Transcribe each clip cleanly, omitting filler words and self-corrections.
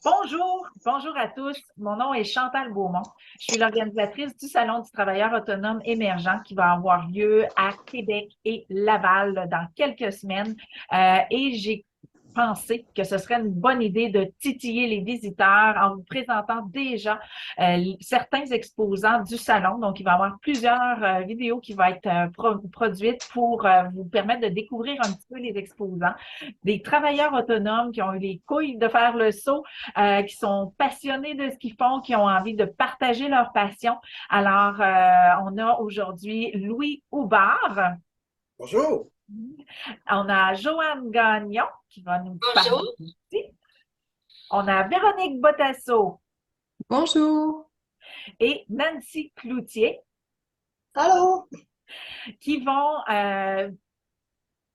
Bonjour à tous. Mon nom est Chantal Beaumont. Je suis l'organisatrice du Salon du travailleur autonome émergent qui va avoir lieu à Québec et Laval dans quelques semaines. Et j'ai pensé que ce serait une bonne idée de titiller les visiteurs en vous présentant déjà certains exposants du salon. Donc, il va y avoir plusieurs vidéos qui vont être produites pour vous permettre de découvrir un petit peu les exposants. Des travailleurs autonomes qui ont eu les couilles de faire le saut, qui sont passionnés de ce qu'ils font, qui ont envie de partager leur passion. Alors, on a aujourd'hui Louis Houbard. Bonjour. On a Joanne Gagnon qui va nous Bonjour. parler ici. On a Véronique Botasso Bonjour. et Nancy Cloutier Allô? qui vont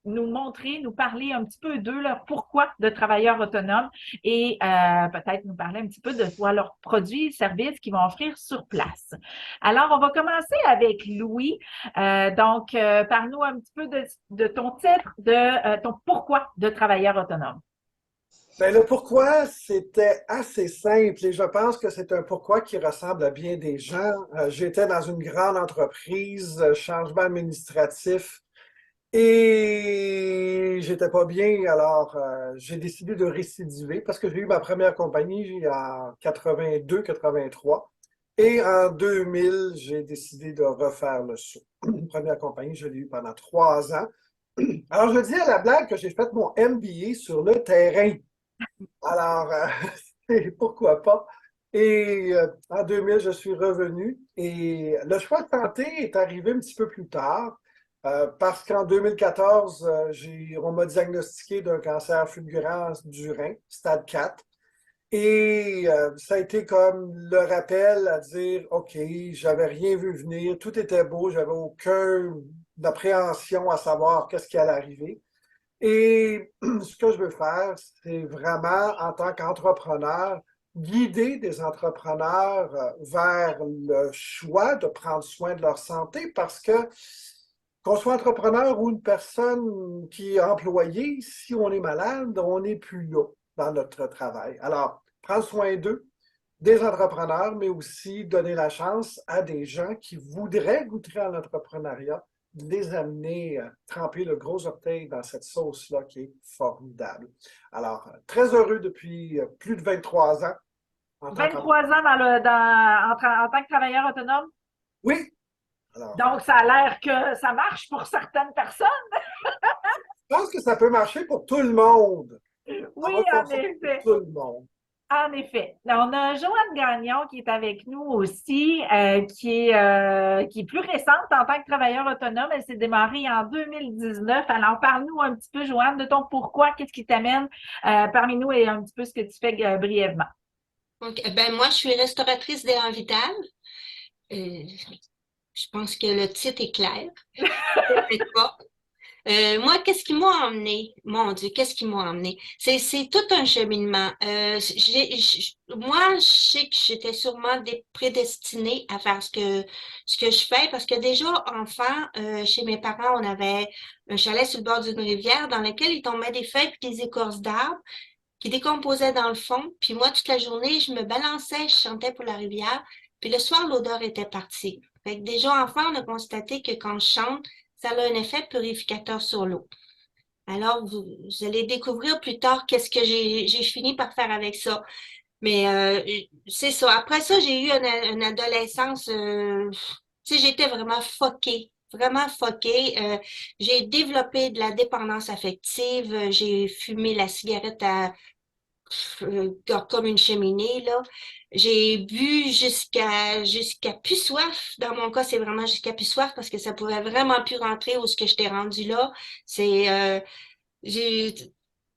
nous montrer, nous parler un petit peu d'eux, leur pourquoi de travailleurs autonomes et peut-être nous parler un petit peu de quoi leurs produits et services qu'ils vont offrir sur place. Alors, on va commencer avec Louis. Parle-nous un petit peu de ton titre, de ton pourquoi de travailleur autonome. Ben, le pourquoi, c'était assez simple et je pense que c'est un pourquoi qui ressemble à bien des gens. J'étais dans une grande entreprise, changement administratif et j'étais pas bien. Alors, j'ai décidé de récidiver parce que j'ai eu ma première compagnie en 82-83 et en 2000, j'ai décidé de refaire le saut. Une première compagnie, je l'ai eu pendant 3 ans. Alors, je dis à la blague que j'ai fait mon MBA sur le terrain. Alors, pourquoi pas? Et en 2000, je suis revenu et le choix de santé est arrivé un petit peu plus tard parce qu'en 2014, on m'a diagnostiqué d'un cancer fulgurant du rein, stade 4. Et ça a été comme le rappel à dire, OK, j'avais rien vu venir, tout était beau, j'avais aucune appréhension à savoir qu'est-ce qui allait arriver. Et ce que je veux faire, c'est vraiment, en tant qu'entrepreneur, guider des entrepreneurs vers le choix de prendre soin de leur santé parce que qu'on soit entrepreneur ou une personne qui est employée, si on est malade, on n'est plus là dans notre travail. Alors, prendre soin d'eux, des entrepreneurs, mais aussi donner la chance à des gens qui voudraient goûter à l'entrepreneuriat, de les amener tremper le gros orteil dans cette sauce-là qui est formidable. Alors, très heureux depuis plus de 23 ans en tant 23 qu'entrepreneur. ans en tant que travailleur autonome. Oui, alors, Donc, ça a l'air que ça marche pour certaines personnes. je pense que ça peut marcher pour tout le monde. Ça Oui, va en fonctionner pour effet. tout le monde. En effet. On a Joanne Gagnon qui est avec nous aussi, qui est plus récente en tant que travailleur autonome. Elle s'est démarrée en 2019. Alors, parle-nous un petit peu, Joanne, de ton pourquoi, qu'est-ce qui t'amène parmi nous et un petit peu ce que tu fais brièvement. Donc, moi, je suis restauratrice d'élan vital. Euh, je pense que le titre est clair. Peut-être pas. Moi, qu'est-ce qui m'a emmené? Mon Dieu, qu'est-ce qui m'a emmené? C'est tout un cheminement. Moi, je sais que j'étais sûrement prédestinée à faire ce que je fais parce que déjà, enfant, chez mes parents, on avait un chalet sur le bord d'une rivière dans lequel il tombait des feuilles et des écorces d'arbres qui décomposaient dans le fond. Puis moi, toute la journée, je me balançais, je chantais pour la rivière. Puis le soir, l'odeur était partie. Fait que déjà, enfant, on a constaté que quand je chante, ça a un effet purificateur sur l'eau. Alors, vous allez découvrir plus tard qu'est-ce que j'ai fini par faire avec ça. Mais c'est ça. Après ça, j'ai eu une adolescence, tu sais, j'étais vraiment foquée. Vraiment foquée. J'ai développé de la dépendance affective. J'ai fumé la cigarette comme une cheminée, là. J'ai bu jusqu'à plus soif. Dans mon cas, c'est vraiment jusqu'à plus soif parce que ça pouvait vraiment plus rentrer où ce que j'étais rendue là. C'est j'ai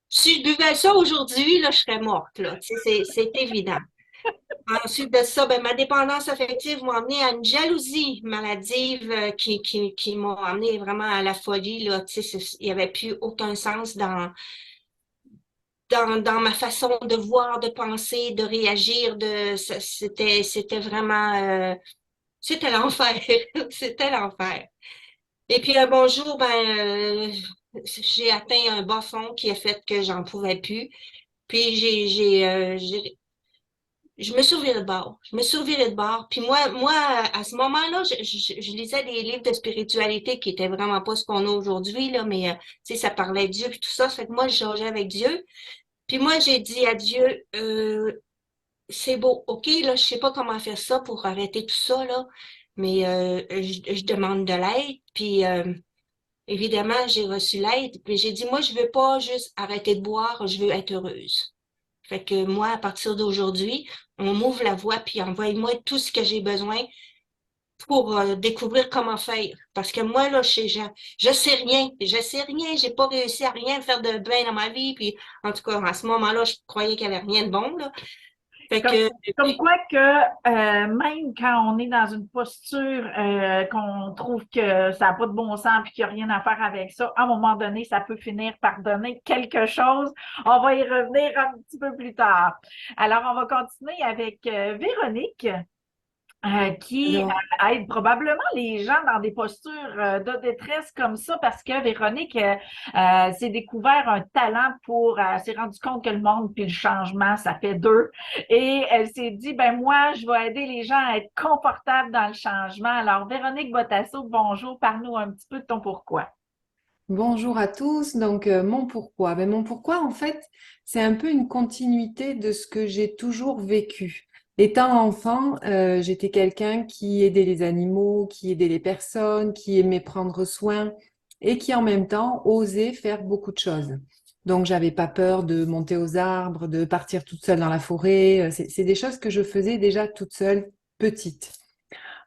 Si je buvais ça aujourd'hui, là, je serais morte, là. Tu sais, c'est évident. Ensuite de ça, ben, ma dépendance affective m'a amené à une jalousie maladive qui m'a amené vraiment à la folie, là. Tu sais, il n'y avait plus aucun sens dans ma façon de voir, de penser, de réagir, c'était vraiment, c'était l'enfer, c'était l'enfer. Et puis un bon jour, j'ai atteint un bas fond qui a fait que j'en pouvais plus. Puis je me suis revirée de bord. Je me suis revirée de bord. Puis moi, à ce moment-là, je lisais des livres de spiritualité qui étaient vraiment pas ce qu'on a aujourd'hui, là, mais tu sais, ça parlait de Dieu puis tout ça. Ça fait que moi, je changeais avec Dieu. Puis moi, j'ai dit à Dieu, c'est beau, OK, là, je sais pas comment faire ça pour arrêter tout ça, là, mais je demande de l'aide. Puis évidemment, j'ai reçu l'aide. Puis j'ai dit, moi, je veux pas juste arrêter de boire, je veux être heureuse. Fait que moi, à partir d'aujourd'hui, on m'ouvre la voie, puis envoie-moi tout ce que j'ai besoin pour découvrir comment faire. Parce que moi, là, je sais rien. Je sais rien. J'ai pas réussi à rien faire de bien dans ma vie. Puis, en tout cas, à ce moment-là, je croyais qu'il n'y avait rien de bon, là. Fait Comme, que, comme quoi que même quand on est dans une posture qu'on trouve que ça n'a pas de bon sens et qu'il n'y a rien à faire avec ça, à un moment donné, ça peut finir par donner quelque chose. On va y revenir un petit peu plus tard. Alors, on va continuer avec Véronique. Qui Alors, aide probablement les gens dans des postures de détresse comme ça parce que Véronique s'est découvert un talent s'est rendu compte que le monde puis le changement, ça fait deux. Et elle s'est dit, ben moi, je vais aider les gens à être confortables dans le changement. Alors, Véronique Bottasso, bonjour, parle-nous un petit peu de ton pourquoi. bonjour à tous. Donc, mon pourquoi. Ben, mon pourquoi, en fait, c'est un peu une continuité de ce que j'ai toujours vécu. Étant enfant, j'étais quelqu'un qui aidait les animaux, qui aidait les personnes, qui aimait prendre soin et qui en même temps osait faire beaucoup de choses. Donc, j'avais pas peur de monter aux arbres, de partir toute seule dans la forêt. C'est des choses que je faisais déjà toute seule, petite.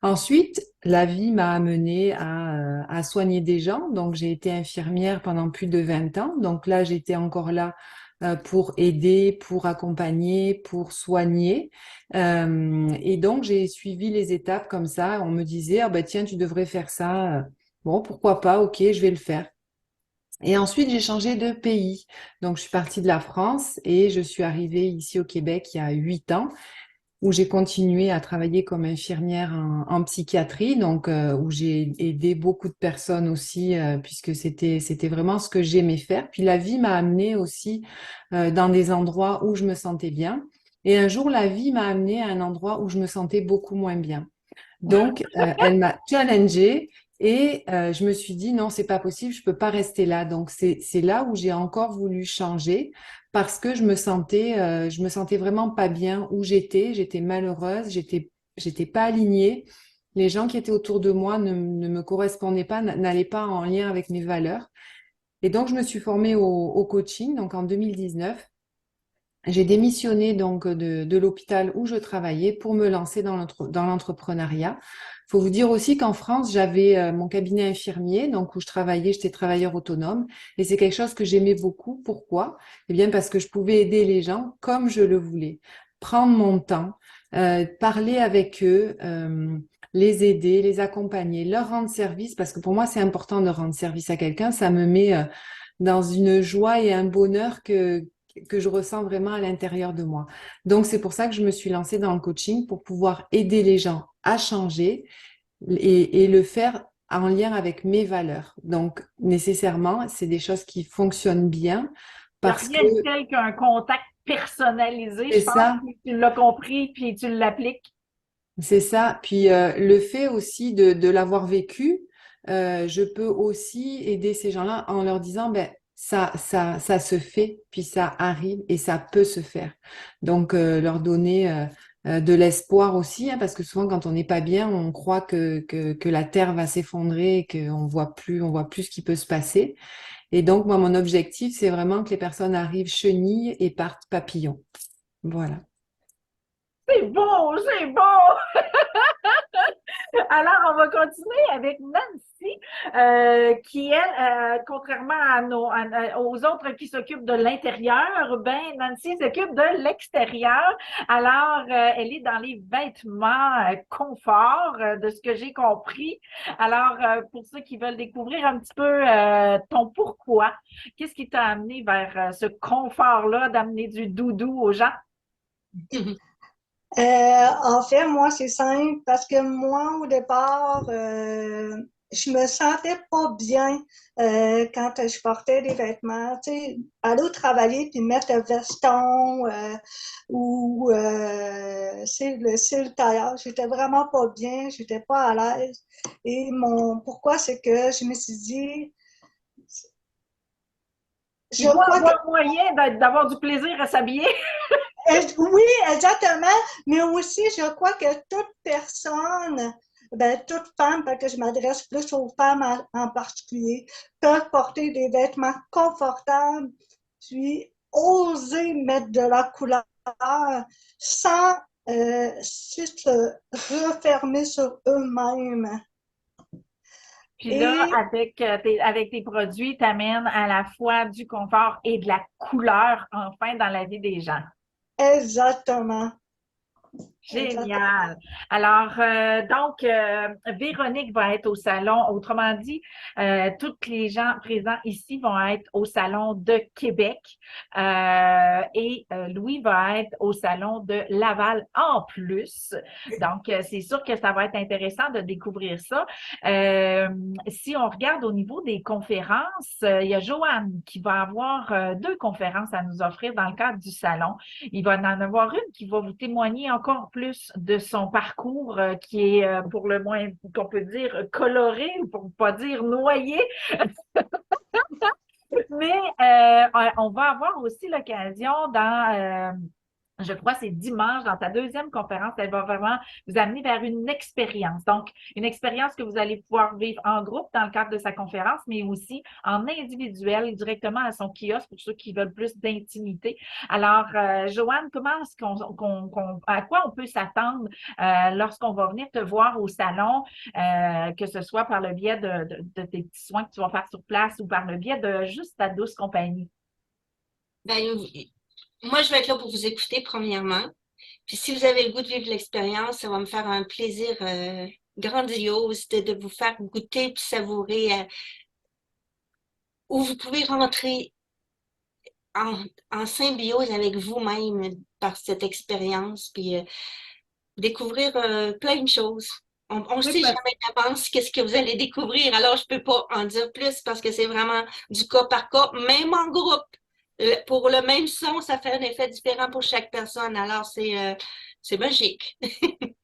Ensuite, la vie m'a amenée à soigner des gens. Donc, j'ai été infirmière pendant plus de 20 ans. Donc là, j'étais encore là pour aider, pour accompagner, pour soigner. Et donc, j'ai suivi les étapes comme ça. On me disait, ah ben tiens, tu devrais faire ça. Bon, pourquoi pas? Ok, je vais le faire. Et ensuite, j'ai changé de pays. Donc, je suis partie de la France et je suis arrivée ici au Québec il y a 8 ans où j'ai continué à travailler comme infirmière en psychiatrie, donc où j'ai aidé beaucoup de personnes aussi, puisque c'était vraiment ce que j'aimais faire. Puis la vie m'a amenée aussi dans des endroits où je me sentais bien. Et un jour, la vie m'a amenée à un endroit où je me sentais beaucoup moins bien. Donc, elle m'a challengée et je me suis dit non, c'est pas possible, je peux pas rester là. Donc, c'est là où j'ai encore voulu changer parce que je me sentais vraiment pas bien où j'étais. J'étais malheureuse, j'étais pas alignée. Les gens qui étaient autour de moi ne me correspondaient pas, n'allaient pas en lien avec mes valeurs. Et donc, je me suis formée au coaching, donc en 2019. J'ai démissionné donc de l'hôpital où je travaillais pour me lancer dans l'entrepreneuriat. Faut vous dire aussi qu'en France, j'avais mon cabinet infirmier, donc où je travaillais, j'étais travailleur autonome, et c'est quelque chose que j'aimais beaucoup. Pourquoi? Eh bien parce que je pouvais aider les gens comme je le voulais, prendre mon temps, parler avec eux, les aider, les accompagner, leur rendre service, parce que pour moi c'est important de rendre service à quelqu'un. Ça me met dans une joie et un bonheur que je ressens vraiment à l'intérieur de moi. Donc, c'est pour ça que je me suis lancée dans le coaching pour pouvoir aider les gens à changer et le faire en lien avec mes valeurs. Donc, nécessairement, c'est des choses qui fonctionnent bien Il n'y a parce que rien de tel qu'un contact personnalisé, c'est je pense ça, que tu l'as compris puis tu l'appliques. c'est ça. Puis le fait aussi de l'avoir vécu, je peux aussi aider ces gens-là en leur disant, ben, ça se fait, puis ça arrive et ça peut se faire. Donc, leur donner de l'espoir aussi, hein, parce que souvent, quand on n'est pas bien, on croit que la terre va s'effondrer et on voit plus ce qui peut se passer. Et donc, moi, mon objectif, c'est vraiment que les personnes arrivent chenilles et partent papillons. Voilà. C'est beau, c'est beau! Alors, on va continuer avec Nancy, qui, elle, contrairement aux autres qui s'occupent de l'intérieur, ben, Nancy s'occupe de l'extérieur. Alors, elle est dans les vêtements confort, de ce que j'ai compris. Alors, pour ceux qui veulent découvrir un petit peu ton pourquoi, qu'est-ce qui t'a amené vers ce confort-là, d'amener du doudou aux gens? En fait, moi, c'est simple parce que moi, au départ, je me sentais pas bien quand je portais des vêtements. Tu sais, aller travailler puis mettre un veston ou c'est le tailleur. J'étais vraiment pas bien, j'étais pas à l'aise. Et mon pourquoi, c'est que je me suis dit, je Il doit crois que avoir moyen d'avoir du plaisir à s'habiller. oui, exactement, mais aussi je crois que toute personne, ben, toute femme, parce que je m'adresse plus aux femmes en particulier, peuvent porter des vêtements confortables, puis oser mettre de la couleur sans juste refermer sur eux-mêmes. Puis là, Et avec tes produits, tu amènes à la fois du confort et de la couleur, enfin, dans la vie des gens. exactement, exactement. Génial. Alors, Véronique va être au salon. Autrement dit, tous les gens présents ici vont être au salon de Québec et Louis va être au salon de Laval en plus. Donc, c'est sûr que ça va être intéressant de découvrir ça. Si on regarde au niveau des conférences, il y a Joanne qui va avoir deux conférences à nous offrir dans le cadre du salon. Il va en avoir une qui va vous témoigner encore plus de son parcours qui est, pour le moins qu'on peut dire, coloré, pour ne pas dire noyé. Mais on va avoir aussi l'occasion je crois que c'est dimanche, dans ta deuxième conférence, elle va vraiment vous amener vers une expérience. Donc, une expérience que vous allez pouvoir vivre en groupe dans le cadre de sa conférence, mais aussi en individuel, directement à son kiosque pour ceux qui veulent plus d'intimité. Alors, Joanne, comment est-ce à quoi on peut s'attendre lorsqu'on va venir te voir au salon, que ce soit par le biais de tes petits soins que tu vas faire sur place ou par le biais de juste ta douce compagnie? Ben, moi, je vais être là pour vous écouter, premièrement. Puis si vous avez le goût de vivre l'expérience, ça va me faire un plaisir grandiose de vous faire goûter puis savourer où vous pouvez rentrer en symbiose avec vous-même par cette expérience, puis découvrir plein de choses. On ne Oui, sait jamais d'avance qu'est-ce que vous allez découvrir, alors je ne peux pas en dire plus parce que c'est vraiment du cas par cas, même en groupe. Pour le même son, ça fait un effet différent pour chaque personne, alors c'est magique.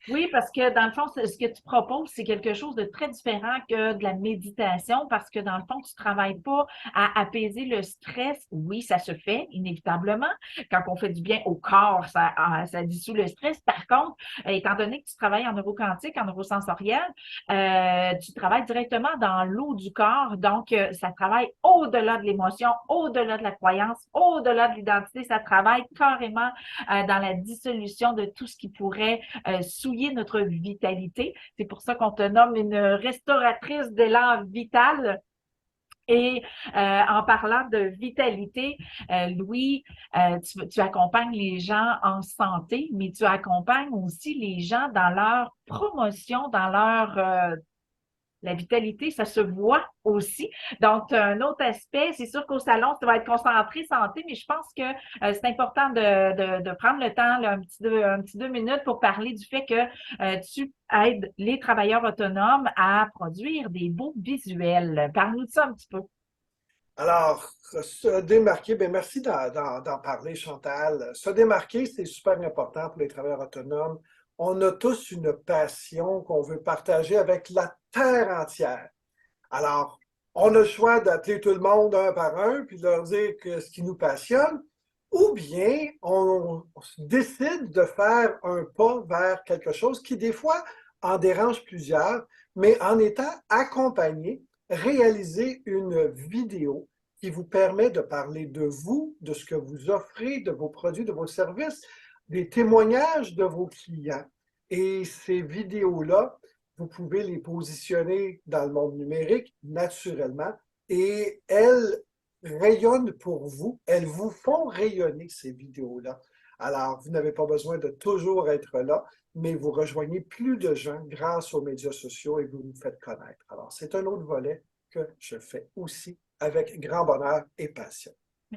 Oui, parce que dans le fond, ce que tu proposes, c'est quelque chose de très différent que de la méditation, parce que dans le fond, tu ne travailles pas à apaiser le stress. Oui, ça se fait, inévitablement. Quand on fait du bien au corps, ça dissout le stress. Par contre, étant donné que tu travailles en neuroquantique, en neurosensoriel, tu travailles directement dans l'eau du corps. Donc, ça travaille au-delà de l'émotion, au-delà de la croyance, au-delà de l'identité. Ça travaille carrément dans la dissolution de tout ce qui pourrait souiller notre vitalité. C'est pour ça qu'on te nomme une restauratrice d'élan vital. Et en parlant de vitalité, Louis, tu accompagnes les gens en santé, mais tu accompagnes aussi les gens dans leur promotion, dans leur la vitalité, ça se voit aussi. Donc, un autre aspect, c'est sûr qu'au salon, ça va être concentré santé, mais je pense que c'est important de prendre le temps, là, un petit 2 minutes pour parler du fait que tu aides les travailleurs autonomes à produire des beaux visuels. Parle-nous de ça un petit peu. Alors, se démarquer, bien, merci d'en parler, Chantal. Se démarquer, c'est super important pour les travailleurs autonomes. On a tous une passion qu'on veut partager avec la terre entière. Alors, on a le choix d'appeler tout le monde un par un, puis de leur dire que ce qui nous passionne, ou bien on décide de faire un pas vers quelque chose qui, des fois, en dérange plusieurs, mais en étant accompagné, réaliser une vidéo qui vous permet de parler de vous, de ce que vous offrez, de vos produits, de vos services, des témoignages de vos clients. Et ces vidéos-là, vous pouvez les positionner dans le monde numérique naturellement et elles rayonnent pour vous, elles vous font rayonner ces vidéos-là. Alors, vous n'avez pas besoin de toujours être là, mais vous rejoignez plus de gens grâce aux médias sociaux et vous vous faites connaître. Alors, c'est un autre volet que je fais aussi avec grand bonheur et passion.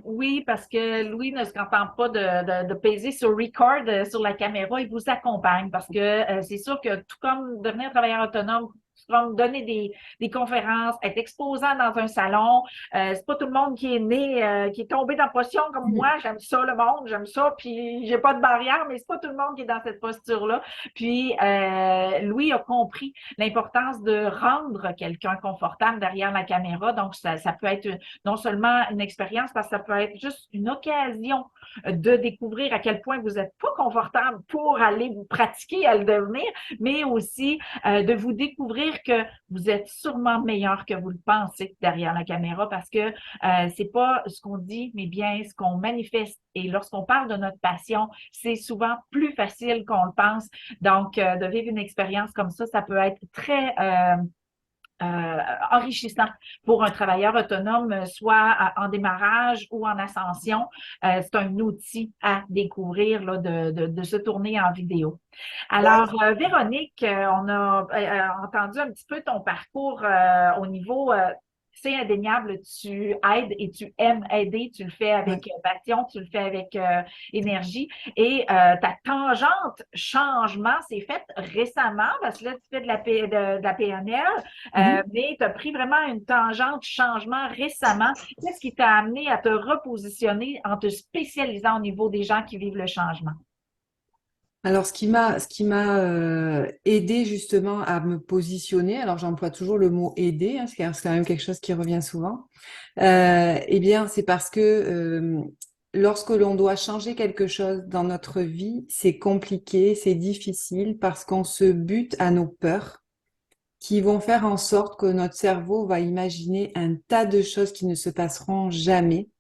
Oui, parce que Louis ne se contente pas de peser sur record sur la caméra, il vous accompagne parce que c'est sûr que tout comme devenir travailleur autonome, colostrum, donner des conférences, être exposant dans un salon. C'est pas tout le monde qui est né, qui est tombé dans la potion comme moi. J'aime ça, le monde, j'aime ça, puis j'ai pas de barrière, mais c'est pas tout le monde qui est dans cette posture-là. Puis, Louis a compris l'importance de rendre quelqu'un confortable derrière la caméra. Donc, ça peut être non seulement une expérience, parce que ça peut être juste une occasion de découvrir à quel point vous n'êtes pas confortable pour aller vous pratiquer à le devenir, mais aussi de vous découvrir que vous êtes sûrement meilleur que vous le pensez derrière la caméra, parce que c'est pas ce qu'on dit, mais bien ce qu'on manifeste. Et lorsqu'on parle de notre passion, c'est souvent plus facile qu'on le pense. Donc, de vivre une expérience comme ça peut être très enrichissant pour un travailleur autonome, soit en démarrage ou en ascension. C'est un outil à découvrir là, de se tourner en vidéo. Alors, Véronique, on a entendu un petit peu ton parcours au niveau c'est indéniable, tu aides et tu aimes aider, tu le fais avec passion, tu le fais avec énergie. Et ta tangente changement s'est faite récemment, parce que là, tu fais de la PNL, mais tu as pris vraiment une tangente changement récemment. Qu'est-ce qui t'a amené à te repositionner en te spécialisant au niveau des gens qui vivent le changement? Alors, ce qui m'a aidé justement à me positionner, alors j'emploie toujours le mot aider, hein, c'est quand même quelque chose qui revient souvent. Eh bien, c'est parce que lorsque l'on doit changer quelque chose dans notre vie, c'est compliqué, c'est difficile parce qu'on se bute à nos peurs qui vont faire en sorte que notre cerveau va imaginer un tas de choses qui ne se passeront jamais.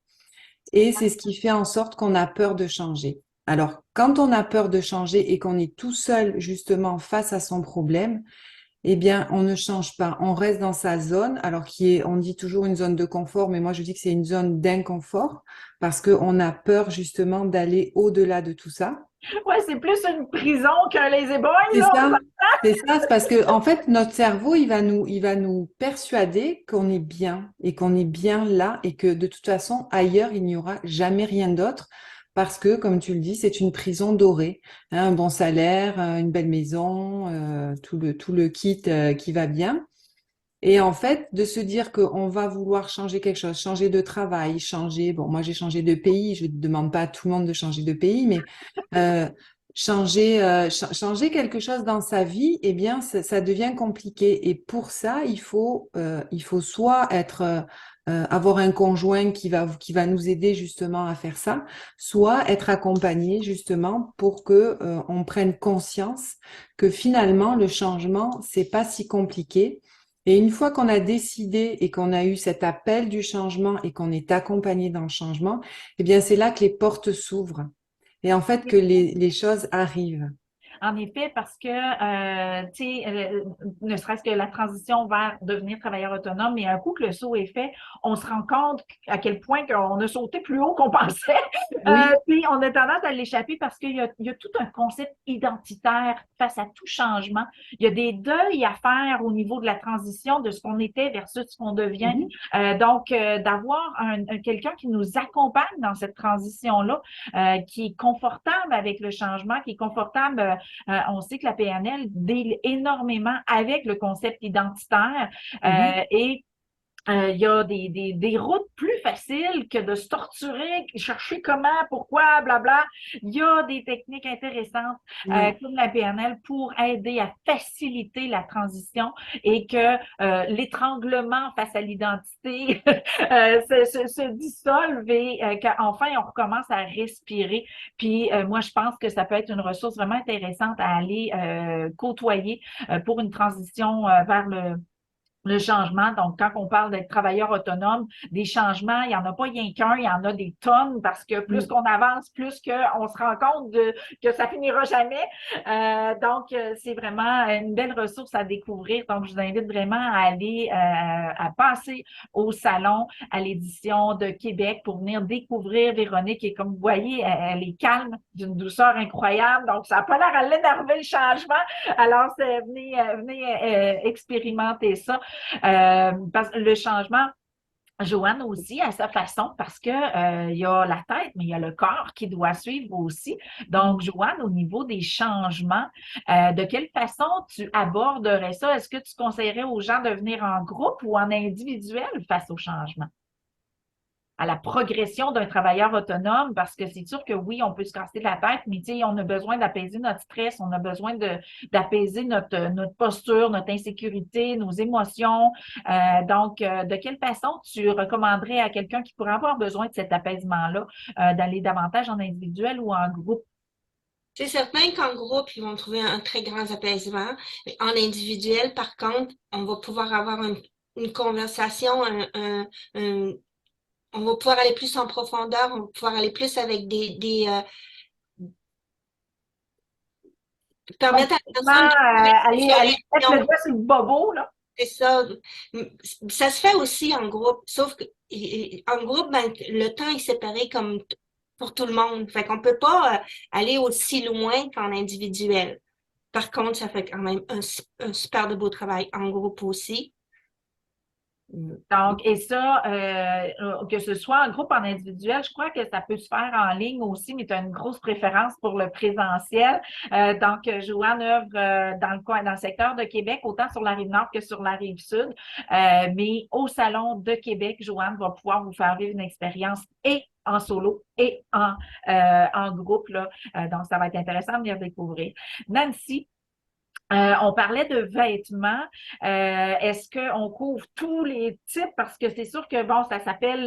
Et c'est ce qui fait en sorte qu'on a peur de changer. Alors, quand on a peur de changer et qu'on est tout seul justement face à son problème, eh bien, on ne change pas. On reste dans sa zone, alors on dit toujours une zone de confort, mais moi je dis que c'est une zone d'inconfort parce qu'on a peur justement d'aller au-delà de tout ça. Ouais, c'est plus une prison qu'un lazy boy, C'est là. ça, c'est parce que en fait notre cerveau il va nous persuader qu'on est bien et qu'on est bien là et que de toute façon ailleurs il n'y aura jamais rien d'autre parce que comme tu le dis c'est une prison dorée, hein, un bon salaire, une belle maison, tout le kit qui va bien. Et en fait, de se dire qu'on va vouloir changer quelque chose, changer de travail, bon, moi j'ai changé de pays, je ne demande pas à tout le monde de changer de pays, mais euh, changer quelque chose dans sa vie, eh bien, ça devient compliqué. Et pour ça, il faut soit avoir un conjoint qui va nous aider justement à faire ça, soit être accompagné justement pour que on prenne conscience que finalement le changement, c'est pas si compliqué et une fois qu'on a décidé et qu'on a eu cet appel du changement et qu'on est accompagné dans le changement, eh bien, c'est là que les portes s'ouvrent et en fait que les choses arrivent. En effet, parce que, tu sais, ne serait-ce que la transition vers devenir travailleur autonome, mais un coup que le saut est fait, on se rend compte à quel point qu'on a sauté plus haut qu'on pensait. Oui. Puis on a tendance à l'échapper parce qu'il y a tout un concept identitaire face à tout changement. Il y a des deuils à faire au niveau de la transition de ce qu'on était versus ce qu'on devient. Donc, d'avoir quelqu'un qui nous accompagne dans cette transition-là, qui est confortable avec le changement, qui est confortable. On sait que la PNL deal énormément avec le concept identitaire et il y a des routes plus faciles que de se torturer, chercher comment, pourquoi, blabla. Il y a des techniques intéressantes comme la PNL pour aider à faciliter la transition et que l'étranglement face à l'identité se dissolve et qu'enfin on recommence à respirer. Puis moi, je pense que ça peut être une ressource vraiment intéressante à aller côtoyer pour une transition vers le changement. Donc, quand on parle d'être travailleur autonome, des changements, il n'y en a pas rien qu'un, il y en a des tonnes parce que plus qu'on avance, plus qu'on se rend compte que ça finira jamais. Donc, c'est vraiment une belle ressource à découvrir. Donc, je vous invite vraiment à aller, à passer au salon, à l'édition de Québec pour venir découvrir Véronique. Et comme vous voyez, elle est calme, d'une douceur incroyable. Donc, ça n'a pas l'air à l'énerver le changement. Alors, venez expérimenter ça. Parce que le changement, Joanne aussi, à sa façon, parce que il y a la tête, mais il y a le corps qui doit suivre aussi. Donc, Joanne, au niveau des changements, de quelle façon tu aborderais ça? Est-ce que tu conseillerais aux gens de venir en groupe ou en individuel face au changement? À la progression d'un travailleur autonome, parce que c'est sûr que oui, on peut se casser la tête, mais tu sais, on a besoin d'apaiser notre stress, on a besoin d'apaiser notre posture, notre insécurité, nos émotions. Donc, de quelle façon tu recommanderais à quelqu'un qui pourrait avoir besoin de cet apaisement-là, d'aller davantage en individuel ou en groupe? C'est certain qu'en groupe, ils vont trouver un très grand apaisement. En individuel, par contre, on va pouvoir avoir une conversation, un- on va pouvoir aller plus en profondeur, on va pouvoir aller plus avec permettre à la Concrètement, personne de aller mettre le solutions. doigt sur le bobo, là. C'est ça. Ça se fait aussi en groupe, sauf que en groupe, ben, le temps est séparé comme pour tout le monde. Fait qu'on peut pas aller aussi loin qu'en individuel. Par contre, ça fait quand même un super de beau travail en groupe aussi. Donc, et ça, que ce soit en groupe, en individuel, je crois que ça peut se faire en ligne aussi, mais tu as une grosse préférence pour le présentiel. Donc, Joanne œuvre dans le coin, dans le secteur de Québec, autant sur la rive nord que sur la rive sud. Mais au Salon de Québec, Joanne va pouvoir vous faire vivre une expérience et en solo et en groupe, là. Donc, ça va être intéressant de venir découvrir. Nancy, on parlait de vêtements. Est-ce qu'on couvre tous les types? Parce que c'est sûr que, bon, ça s'appelle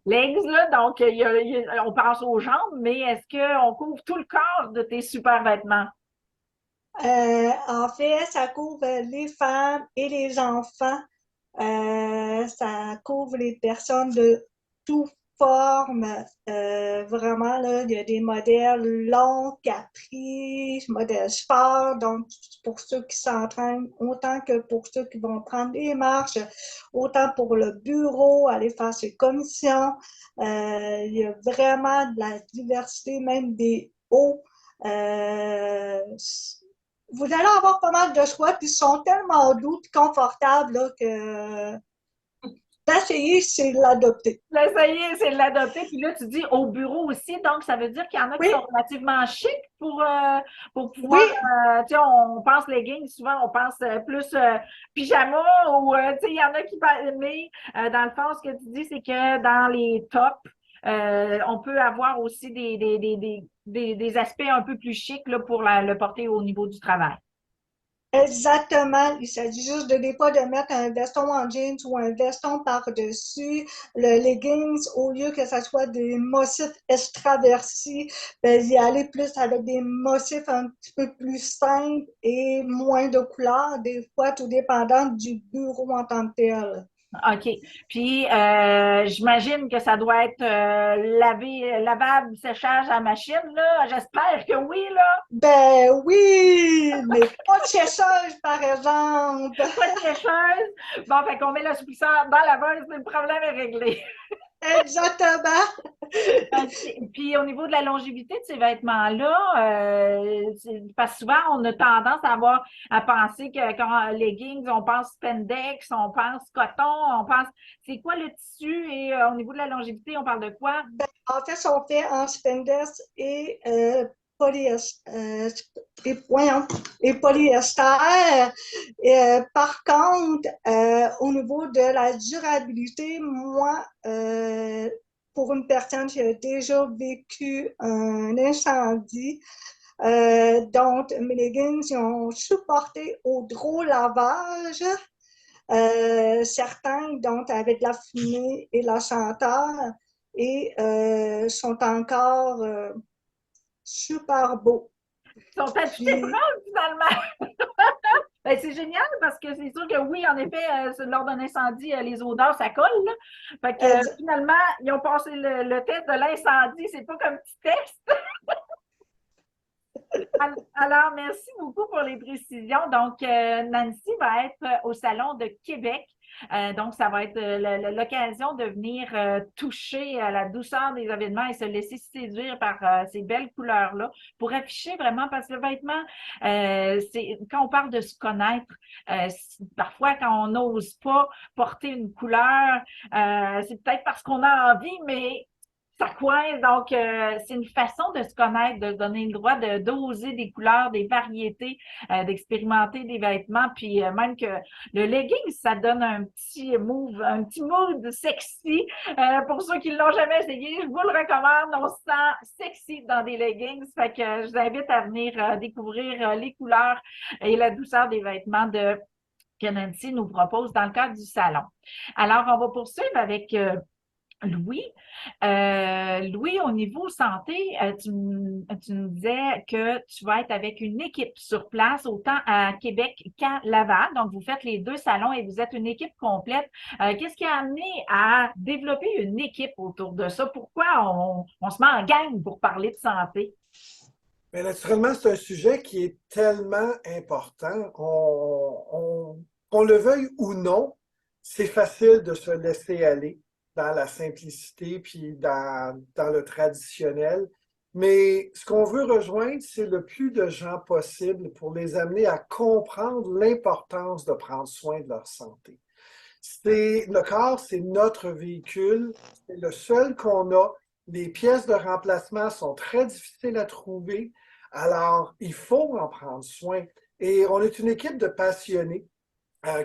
legs, là, donc on pense aux jambes, mais est-ce qu'on couvre tout le corps de tes super vêtements? En fait, ça couvre les femmes et les enfants. Ça couvre les personnes de toutes formes. Vraiment, là, il y a des modèles longs, caprices, modèles sport. Donc, pour ceux qui s'entraînent, autant que pour ceux qui vont prendre des marches, autant pour le bureau, aller faire ses commissions. Il y a vraiment de la diversité, même des hauts. Euh, Vous allez avoir pas mal de choix, puis ils sont tellement doux et confortables là, que d'essayer, c'est l'adopter. L'essayer, c'est de l'adopter. Puis là, tu dis au bureau aussi. Donc, ça veut dire qu'il y en a qui Oui, sont relativement chics pour oui, pouvoir, tu sais, on pense leggings, souvent, on pense plus pyjama ou, tu sais, il y en a qui parlent, mais dans le fond, ce que tu dis, c'est que dans les tops, on peut avoir aussi des aspects un peu plus chics là, pour le porter au niveau du travail. exactement. Il s'agit juste de des fois de mettre un veston en jeans ou un veston par-dessus le leggings au lieu que ça soit des motifs extravertis, ben, y aller plus avec des motifs un petit peu plus simples et moins de couleurs, des fois tout dépendant du bureau en tant que tel. OK. Puis, j'imagine que ça doit être lavable, séchage à machine, là. J'espère que oui, là. Ben oui, mais pas de sécheuse, par exemple. Pas de sécheuse. Bon, fait qu'on met l'assouplisseur dans la laveuse, le problème est réglé. Exactement. Puis, au niveau de la longévité de ces vêtements-là, parce que souvent, on a tendance à penser que quand leggings, on pense spandex, on pense coton, on pense. C'est quoi le tissu et au niveau de la longévité, on parle de quoi? En fait, sont faits en spandex et polyester. Voyons, et polyester. Par contre, au niveau de la durabilité, moi, pour une personne qui a déjà vécu un incendie, donc mes leggings ils ont supporté au gros lavage. Certains, donc, avec la fumée et la senteur, et sont encore super beaux. Ils sont achetés Puis, propres, finalement. Ben, c'est génial parce que c'est sûr que oui, en effet, lors d'un incendie, les odeurs, ça colle, là. Fait que finalement, ils ont passé le test de l'incendie. C'est pas comme petit test. Alors, merci beaucoup pour les précisions. Donc, Nancy va être au Salon de Québec Donc, ça va être l'occasion de venir toucher à la douceur des événements et se laisser séduire par ces belles couleurs-là pour afficher vraiment, parce que le vêtement, quand on parle de se connaître, parfois quand on n'ose pas porter une couleur, c'est peut-être parce qu'on a envie, mais ça coince. Donc, c'est une façon de se connaître, de donner le droit de d'oser des couleurs, des variétés, d'expérimenter des vêtements, puis même que le legging, ça donne un petit mood sexy. Pour ceux qui ne l'ont jamais essayé, je vous le recommande. On se sent sexy dans des leggings. Fait que je vous invite à venir découvrir les couleurs et la douceur des vêtements que Nancy nous propose dans le cadre du salon. Alors, on va poursuivre avec Louis. Louis, au niveau santé, tu nous disais que tu vas être avec une équipe sur place, autant à Québec qu'à Laval. Donc, vous faites les deux salons et vous êtes une équipe complète. Qu'est-ce qui a amené à développer une équipe autour de ça? Pourquoi on se met en gang pour parler de santé? Mais naturellement, c'est un sujet qui est tellement important. Qu'on le veuille ou non, c'est facile de se laisser aller dans la simplicité puis dans le traditionnel. Mais ce qu'on veut rejoindre, c'est le plus de gens possible pour les amener à comprendre l'importance de prendre soin de leur santé. Le corps, c'est notre véhicule, c'est le seul qu'on a. Les pièces de remplacement sont très difficiles à trouver, alors il faut en prendre soin. Et on est une équipe de passionnés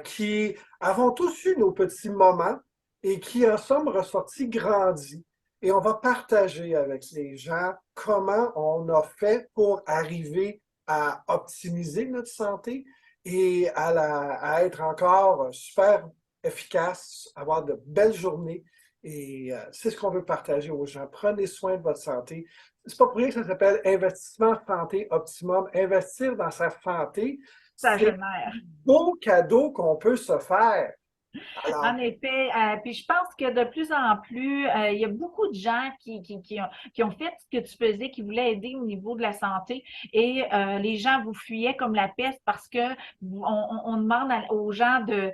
qui avons tous eu nos petits moments et qui en sommes ressortis grandis. Et on va partager avec les gens comment on a fait pour arriver à optimiser notre santé et à être encore super efficace, avoir de belles journées. Et c'est ce qu'on veut partager aux gens. Prenez soin de votre santé. C'est pas pour rien que ça s'appelle investissement santé optimum. Investir dans sa santé, Ça c'est génère. un beau cadeau qu'on peut se faire. Alors, En effet, puis je pense que de plus en plus, il y a beaucoup de gens qui ont fait ce que tu faisais, qui voulaient aider au niveau de la santé et les gens vous fuyaient comme la peste parce que on demande aux gens de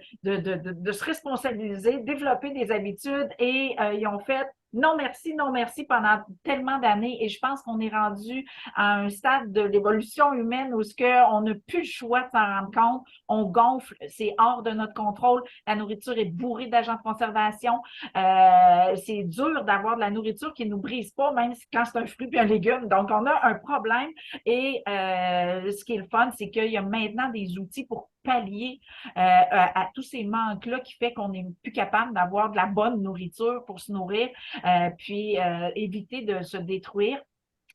se responsabiliser, développer des habitudes et ils ont fait non merci pendant tellement d'années et je pense qu'on est rendu à un stade de l'évolution humaine où on n'a plus le choix de s'en rendre compte, on gonfle, c'est hors de notre contrôle, la nourriture est bourrée d'agents de conservation, c'est dur d'avoir de la nourriture qui ne nous brise pas, même quand c'est un fruit et un légume, donc on a un problème et ce qui est le fun, c'est qu'il y a maintenant des outils pour pallier à tous ces manques-là qui fait qu'on n'est plus capable d'avoir de la bonne nourriture pour se nourrir, puis éviter de se détruire.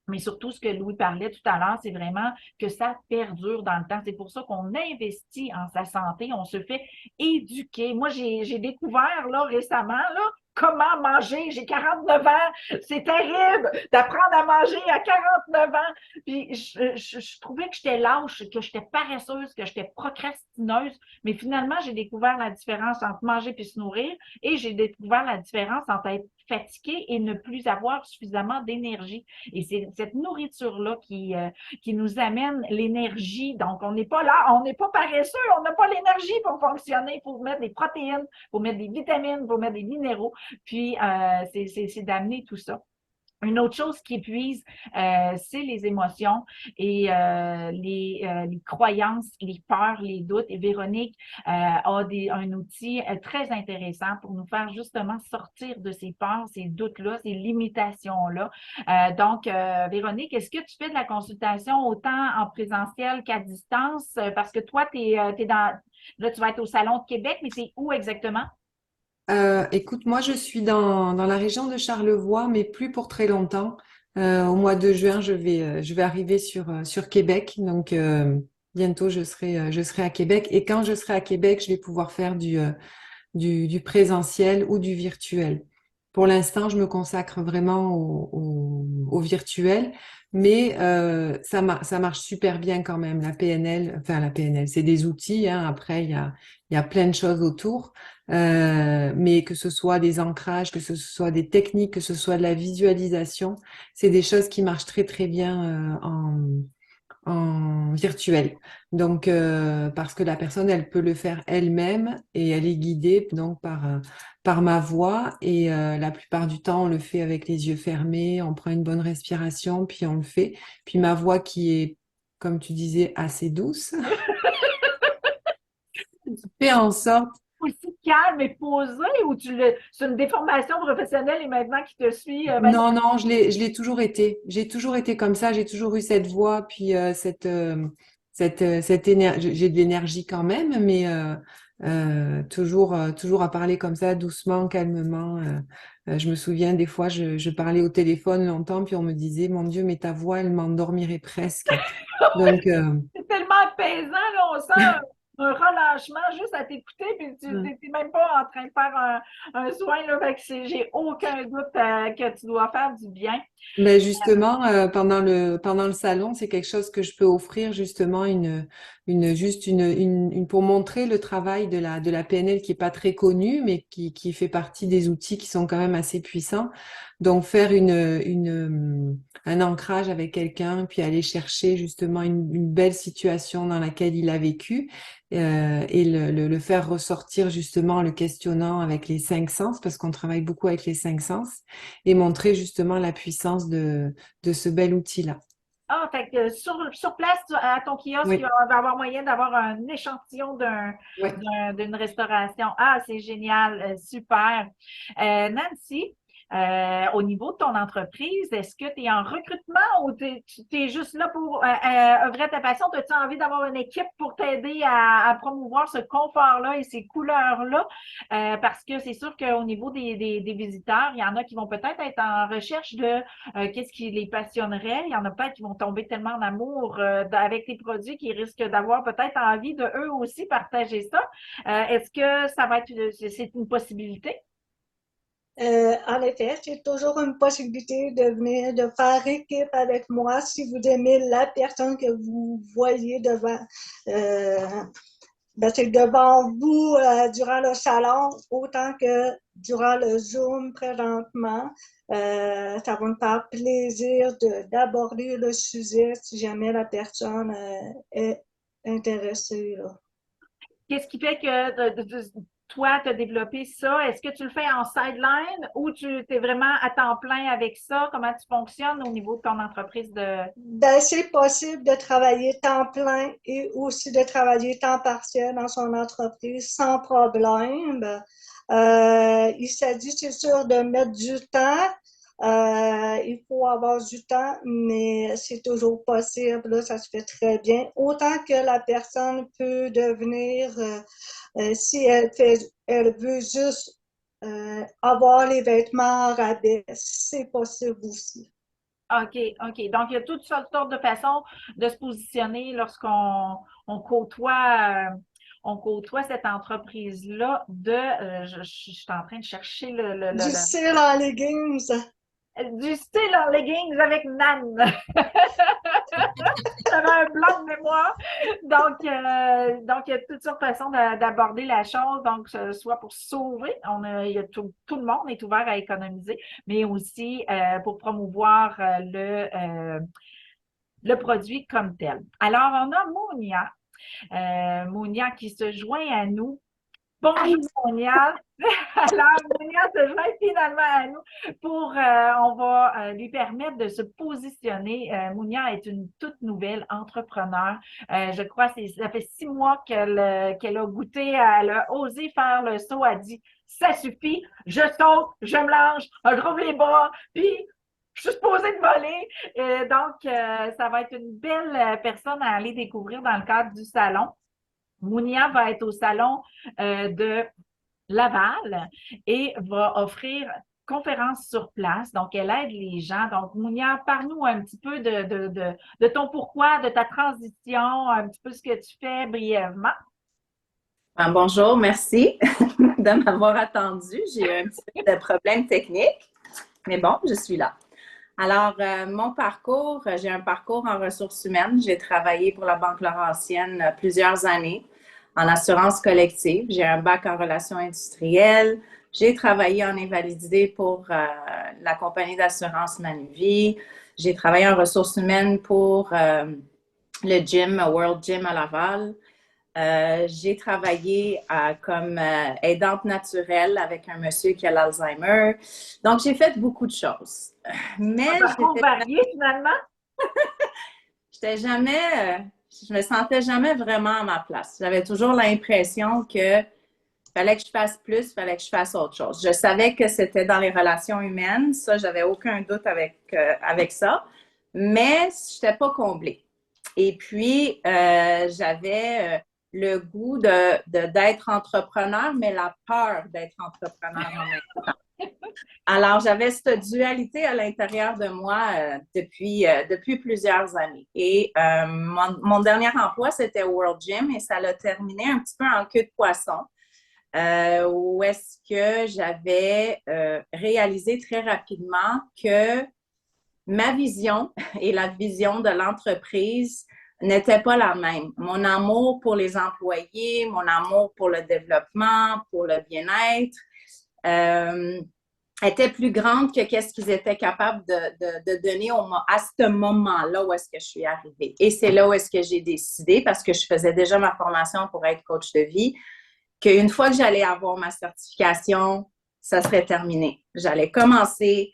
Mais surtout, ce que Louis parlait tout à l'heure, c'est vraiment que ça perdure dans le temps. C'est pour ça qu'on investit en sa santé, on se fait éduquer. Moi, j'ai découvert là récemment là, comment manger. J'ai 49 ans. C'est terrible d'apprendre à manger à 49 ans. Puis je trouvais que j'étais lâche, que j'étais paresseuse, que j'étais procrastineuse. Mais finalement, j'ai découvert la différence entre manger puis se nourrir et j'ai découvert la différence entre être fatigué et ne plus avoir suffisamment d'énergie. Et c'est cette nourriture-là qui nous amène l'énergie. Donc, on n'est pas là, on n'est pas paresseux, on n'a pas l'énergie pour fonctionner. Il faut mettre des protéines, il faut mettre des vitamines, il faut mettre des minéraux. Puis, c'est d'amener tout ça. Une autre chose qui épuise, c'est les émotions et les croyances, les peurs, les doutes. Et Véronique a un outil très intéressant pour nous faire justement sortir de ces peurs, ces doutes-là, ces limitations-là. Donc, Véronique, est-ce que tu fais de la consultation autant en présentiel qu'à distance? Parce que toi, t'es dans... Là, tu vas être au Salon de Québec, mais c'est où exactement? Écoute, moi je suis dans la région de Charlevoix, mais plus pour très longtemps. Au mois de juin, je vais arriver sur Québec, donc bientôt je serai à Québec. Et quand je serai à Québec, je vais pouvoir faire du présentiel ou du virtuel. Pour l'instant, je me consacre vraiment au virtuel, mais ça marche super bien quand même. La PNL, c'est des outils, hein. Après, il y a plein de choses autour, mais que ce soit des ancrages, que ce soit des techniques, que ce soit de la visualisation, c'est des choses qui marchent très très bien en virtuel. Donc, parce que la personne, elle peut le faire elle-même et elle est guidée donc par ma voix. Et la plupart du temps, on le fait avec les yeux fermés, on prend une bonne respiration, puis on le fait. Puis ma voix qui est, comme tu disais, assez douce, fait en sorte. Aussi calme et posé ou c'est une déformation professionnelle et maintenant qui te suit? Non, non, je l'ai toujours été. J'ai toujours été comme ça. J'ai toujours eu cette voix, puis cette énergie. J'ai de l'énergie quand même, mais toujours à parler comme ça, doucement, calmement. Je me souviens des fois, je parlais au téléphone longtemps, puis on me disait, mon Dieu, mais ta voix, elle m'endormirait presque. Donc, C'est tellement apaisant, là, on sent un relâchement juste à t'écouter, puis tu n'es même pas en train de faire un soin, là, fait que j'ai aucun doute que tu dois faire du bien. ben justement, pendant le salon, c'est quelque chose que je peux offrir justement pour montrer le travail de la PNL qui est pas très connu, mais qui fait partie des outils qui sont quand même assez puissants. Donc faire un ancrage avec quelqu'un, puis aller chercher justement une belle situation dans laquelle il a vécu, et le faire ressortir justement en le questionnant avec les cinq sens, parce qu'on travaille beaucoup avec les cinq sens, et montrer justement la puissance de ce bel outil-là. Ah, fait que sur place, à ton kiosque, il Oui, va y avoir moyen d'avoir un échantillon oui. d'une restauration. Ah, c'est génial, super. Nancy, au niveau de ton entreprise, est-ce que tu es en recrutement ou tu es juste là pour œuvrer ta passion? As-tu envie d'avoir une équipe pour t'aider à promouvoir ce confort-là et ces couleurs-là? Parce que c'est sûr qu'au niveau des visiteurs, il y en a qui vont peut-être être en recherche de qu'est-ce qui les passionnerait. Il y en a peut-être qui vont tomber tellement en amour avec les produits qu'ils risquent d'avoir peut-être envie de eux aussi partager ça. Est-ce que ça va être c'est une possibilité? En effet, c'est toujours une possibilité de venir, de faire équipe avec moi si vous aimez la personne que vous voyez devant. Euh, c'est devant vous durant le salon, autant que durant le Zoom présentement. Ça va me faire plaisir d'aborder le sujet si jamais la personne est intéressée, là. Qu'est-ce qui fait que toi, tu as développé ça? Est-ce que tu le fais en sideline ou tu es vraiment à temps plein avec ça? Comment tu fonctionnes au niveau de ton entreprise de... C'est possible de travailler temps plein et aussi de travailler temps partiel dans son entreprise sans problème. Il s'agit, c'est sûr, de mettre du temps. Il faut avoir du temps, mais c'est toujours possible. Là, ça se fait très bien. Autant que la personne peut devenir, si elle veut juste avoir les vêtements en rabais, c'est possible aussi. OK, OK. Donc, il y a toutes sortes de façons de se positionner lorsqu'on on côtoie cette entreprise-là je suis en train de chercher Du style en leggings. du style en leggings avec Nan. J'avais un blanc de mémoire. Donc, il y a toutes sortes de façons d'aborder la chose. Donc, soit pour sauver, il y a tout le monde est ouvert à économiser, mais aussi pour promouvoir le produit comme tel. Alors, on a Mounia qui se joint à nous. Bonjour Monia. Alors, Monia se joint finalement à nous on va lui permettre de se positionner. Mounia est une toute nouvelle entrepreneur. Je crois que ça fait 6 mois qu'elle a goûté, elle a osé faire le saut, elle a dit, ça suffit, je saute, je me lance, je rouvre les bras, puis je suis supposée de voler. Ça va être une belle personne à aller découvrir dans le cadre du salon. Mounia va être au salon de Laval et va offrir conférence sur place. Donc, elle aide les gens. Donc, Mounia, parle-nous un petit peu de ton pourquoi, de ta transition, un petit peu ce que tu fais brièvement. Bonjour, merci de m'avoir attendu. J'ai eu un petit peu de problème technique, mais bon, je suis là. Alors, mon parcours, j'ai un parcours en ressources humaines. J'ai travaillé pour la Banque Laurentienne plusieurs années en assurance collective. J'ai un bac en relations industrielles. J'ai travaillé en invalidité pour la compagnie d'assurance Manuvie. J'ai travaillé en ressources humaines pour le gym, World Gym à Laval. J'ai travaillé comme aidante naturelle avec un monsieur qui a l'Alzheimer. Donc, j'ai fait beaucoup de choses. Un Mais parcours varié, finalement. je me sentais jamais vraiment à ma place. J'avais toujours l'impression que fallait que je fasse plus, fallait que je fasse autre chose. Je savais que c'était dans les relations humaines, ça, j'avais aucun doute avec ça, mais je n'étais pas comblée. Et puis, j'avais le goût d'être entrepreneur, mais la peur d'être entrepreneur en même temps. Alors, j'avais cette dualité à l'intérieur de moi depuis plusieurs années. Et mon dernier emploi, c'était World Gym et ça l'a terminé un petit peu en queue de poisson. Où est-ce que j'avais réalisé très rapidement que ma vision et la vision de l'entreprise n'étaient pas la même. Mon amour pour les employés, mon amour pour le développement, pour le bien-être, était plus grande que qu'est-ce qu'ils étaient capables de donner à ce moment-là où est-ce que je suis arrivée. Et c'est là où est-ce que j'ai décidé, parce que je faisais déjà ma formation pour être coach de vie, qu'une fois que j'allais avoir ma certification, ça serait terminé. J'allais commencer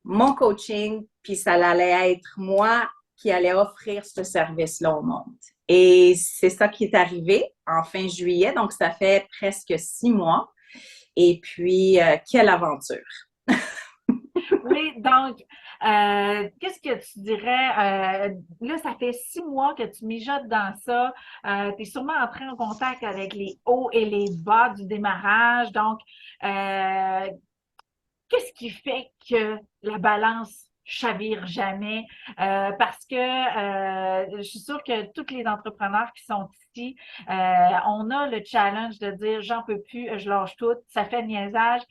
mon coaching, puis ça allait être moi qui allais offrir ce service-là au monde. Et c'est ça qui est arrivé en fin juillet, donc ça fait presque 6 mois. Et puis, quelle aventure! Oui, donc, qu'est-ce que tu dirais? Là, ça fait 6 mois que tu mijotes dans ça. Tu es sûrement entré en contact avec les hauts et les bas du démarrage. Donc, qu'est-ce qui fait que la balance chavire jamais? Parce que je suis sûre que tous les entrepreneurs qui sont ici, on a le challenge de dire j'en peux plus, je lâche tout, ça fait niaisage,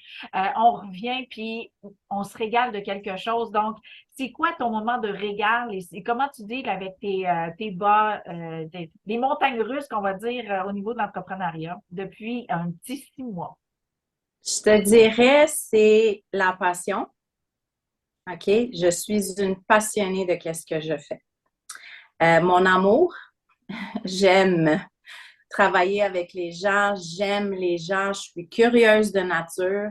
on revient puis on se régale de quelque chose. Donc, c'est quoi ton moment de régal et comment tu deals avec tes bas, les montagnes russes, qu'on va dire, au niveau de l'entrepreneuriat depuis un petit 6 mois? Je te dirais, c'est la passion. OK? Je suis une passionnée de qu'est-ce que je fais. Mon amour, j'aime travailler avec les gens, j'aime les gens, je suis curieuse de nature,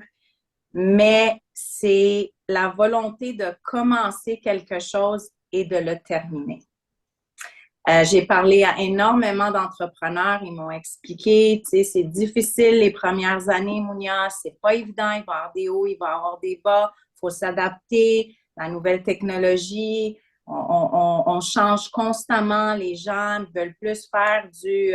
mais c'est la volonté de commencer quelque chose et de le terminer. J'ai parlé à énormément d'entrepreneurs, ils m'ont expliqué, tu sais, c'est difficile les premières années, Mounia, c'est pas évident, il va y avoir des hauts, il va y avoir des bas, il faut s'adapter, la nouvelle technologie, on change constamment, les gens veulent plus faire du